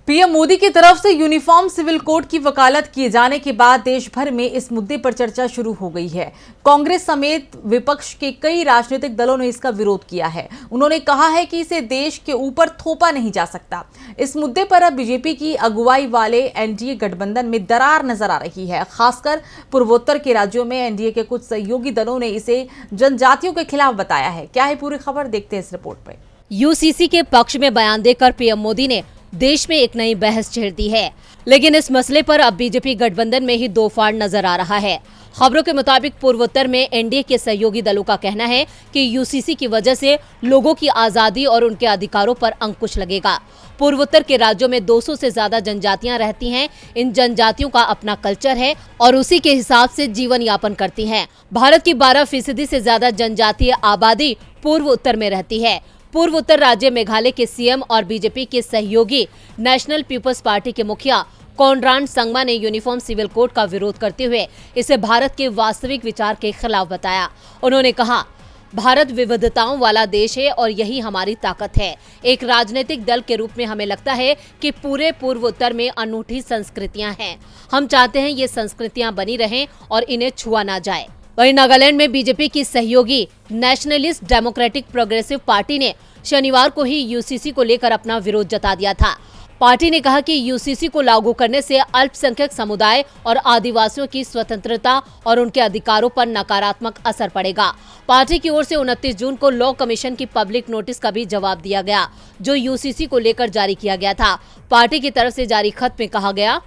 PM Modi की तरफ से यूनिफॉर्म सिविल कोड की वकालत किए जाने के बाद देश भर में इस मुद्दे पर चर्चा शुरू हो गई है। कांग्रेस समेत विपक्ष के कई राजनीतिक दलों ने इसका विरोध किया है। उन्होंने कहा है कि इसे देश के ऊपर थोपा नहीं जा सकता। इस मुद्दे पर अब बीजेपी की अगुवाई वाले एनडीए गठबंधन में दरार नजर आ रही है। खासकर पूर्वोत्तर के राज्यों में एनडीए के कुछ सहयोगी दलों ने इसे जनजातियों के खिलाफ बताया है। क्या है पूरी खबर, देखते हैं इस रिपोर्ट में। यूसीसी के पक्ष में बयान देकर पीएम मोदी ने देश में एक नई बहस छेड़ दी है, लेकिन इस मसले पर अब बीजेपी गठबंधन में ही दो फाड़ नजर आ रहा है। खबरों के मुताबिक पूर्वोत्तर में एनडीए के सहयोगी दलों का कहना है कि यूसीसी की वजह से लोगों की आजादी और उनके अधिकारों पर अंकुश लगेगा। पूर्वोत्तर के राज्यों में 200 से ज्यादा जनजातियां रहती हैं। इन जनजातियों का अपना कल्चर है और उसी के हिसाब से जीवन यापन करती हैं। भारत की 12% से ज्यादा जनजातीय आबादी पूर्व उत्तर में रहती है। पूर्व उत्तर राज्य मेघालय के सीएम और बीजेपी के सहयोगी नेशनल पीपल्स पार्टी के मुखिया कोनराड संगमा ने यूनिफॉर्म सिविल कोड का विरोध करते हुए इसे भारत के वास्तविक विचार के खिलाफ बताया। उन्होंने कहा, भारत विविधताओं वाला देश है और यही हमारी ताकत है। एक राजनीतिक दल के रूप में हमें लगता है कि पूरे पूर्व उत्तर में अनूठी संस्कृतियां हैं। हम चाहते हैं ये संस्कृतियां बनी रहें और इन्हें छुआ ना जाए। वहीं नागालैंड में बीजेपी की सहयोगी नेशनलिस्ट डेमोक्रेटिक प्रोग्रेसिव पार्टी ने शनिवार को ही यूसीसी को लेकर अपना विरोध जता दिया था। पार्टी ने कहा कि यूसीसी को लागू करने से अल्पसंख्यक समुदाय और आदिवासियों की स्वतंत्रता और उनके अधिकारों पर नकारात्मक असर पड़ेगा। पार्टी की ओर से 29 जून को लॉ कमीशन की पब्लिक नोटिस का भी जवाब दिया गया, जो यूसीसी को लेकर जारी किया गया था। पार्टी की तरफ से जारी खत में कहा गया,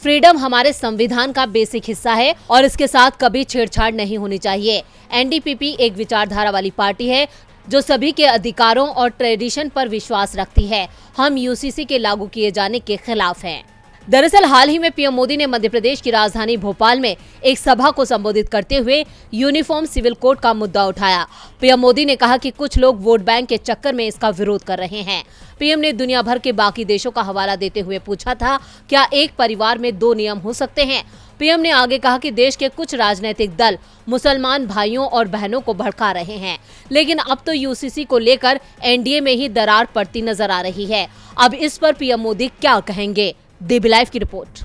फ्रीडम हमारे संविधान का बेसिक हिस्सा है और इसके साथ कभी छेड़छाड़ नहीं होनी चाहिए। एनडीपीपी एक विचारधारा वाली पार्टी है जो सभी के अधिकारों और ट्रेडिशन पर विश्वास रखती है। हम यूसीसी के लागू किए जाने के खिलाफ हैं। दरअसल हाल ही में पीएम मोदी ने मध्य प्रदेश की राजधानी भोपाल में एक सभा को संबोधित करते हुए यूनिफॉर्म सिविल कोड का मुद्दा उठाया। पीएम मोदी ने कहा कि कुछ लोग वोट बैंक के चक्कर में इसका विरोध कर रहे हैं। पीएम ने दुनिया भर के बाकी देशों का हवाला देते हुए पूछा था, क्या एक परिवार में 2 नियम हो सकते हैं? पीएम ने आगे कहा कि देश के कुछ राजनीतिक दल मुसलमान भाइयों और बहनों को भड़का रहे हैं, लेकिन अब तो यूसीसी को लेकर एनडीए में ही दरार पड़ती नजर आ रही है। अब इस पर पीएम मोदी क्या कहेंगे? DB Live की रिपोर्ट।